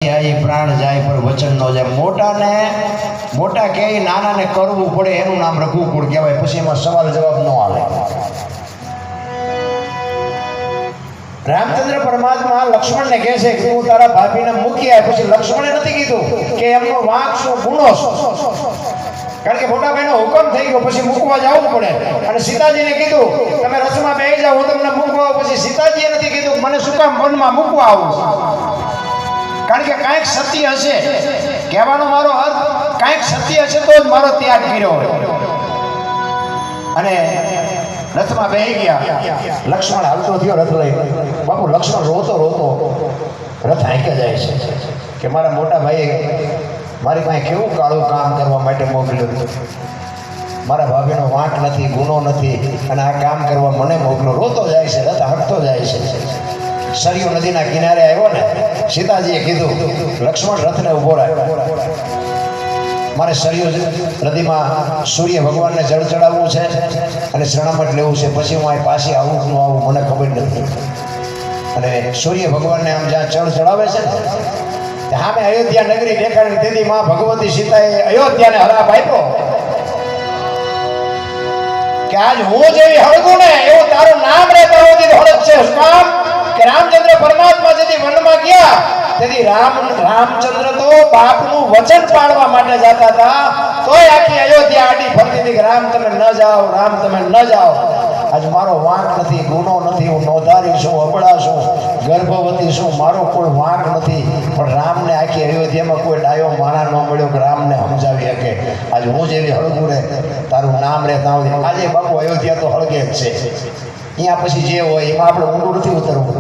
નથી આવી પ્રાણ જાય પર વચન ન જાય. મોટા કહે નાનાને કરવું પડે એનું નામ રઘુકુળ કહેવાય. પછી એમાં સવાલ જવાબ ન આવે. રામચંદ્ર પરમાત્મા લક્ષ્મણને કહે છે કે હું તારા ભાભીને મૂકી આવ. પછી લક્ષ્મણે નથી કીધું કે એમનો વાંક શું ગુનો શું, કારણ કે મોટા ભાઈનો હુકમ થઈ ગયો. પછી મૂકવા જવું પડે. અને સીતાજીને કીધું તમે રથમાં બેસી જાઓ, હું તમને મૂકવા આવું. પછી સીતાજીએ નથી કીધું મને શું કામ વનમાં મૂકવા આવું, કારણ કે કાંઈક સત્ય હશે. કહેવાનો મારો અર્થ કાંઈક સત્ય હશે તો જ મારો ત્યાગ કર્યો. અને રથમાં બેસી ગયા. લક્ષ્મણ હાલતો થયો રથ લઈ. બાપુ લક્ષ્મણ રોતો રથ હાંકે જાય છે કે મારા મોટા ભાઈએ મારી પાસે કેવું કાળું કામ કરવા માટે મોકલ્યું. મારા ભાભીનો વાંક નથી, ગુનો નથી, અને આ કામ કરવા મને મોકલો. રોતો જાય છે, રથ હટતો જાય છે. સરયુ નદીના કિનારે આવ્યો ને, સીતાજીએ કીધું લક્ષ્મણ રથને ઊભો રાખ, મારે સરયુ નદીમાં સૂર્ય ભગવાનને જળ ચડાવવું છે અને શરણામત લેવું છે. પછી હું અહીં પાછી આવું ન આવું મને ખબર નથી. અને સૂર્ય ભગવાનને આમ જ્યાં જળ ચડાવે છે ને ત્યાં મેં અયોધ્યા નગરી દેખાડી. તેથી માં ભગવતી સીતાએ અયોધ્યાને હરાપ આપ્યો કે આજ હું જેવી હળગું ને એવું તારું નામ રે તારોથી હળગ છે. કામ કે રામચંદ્ર પરમાત્મા જેથી વનમાં ગયા તેથી રામચંદ્ર તો બાપનું વચન પાળવા માટે જતા હતા, તોય આખી અયોધ્યા આડી ફરતી હતી કે રામ તમે ન જાઓ, રામ તમે ન જાઓ. આજ મારો વાંક નથી, ગુનો નથી, હું નોંધારી છું, અબળા છું, ગર્ભવતી છું, મારો કોઈ વાંક નથી. પણ રામને આખી અયોધ્યામાં કોઈ ડાયો માણા ન મળ્યો કે રામને સમજાવી શકે. આજ હું જેવી હળગું રે તારું નામ રે ત્યાં. આજે બાપુ અયોધ્યા તો હળગે જ છે. અહીંયા પછી જે હોય એમાં આપણે ઊંડું નથી ઉતરવું.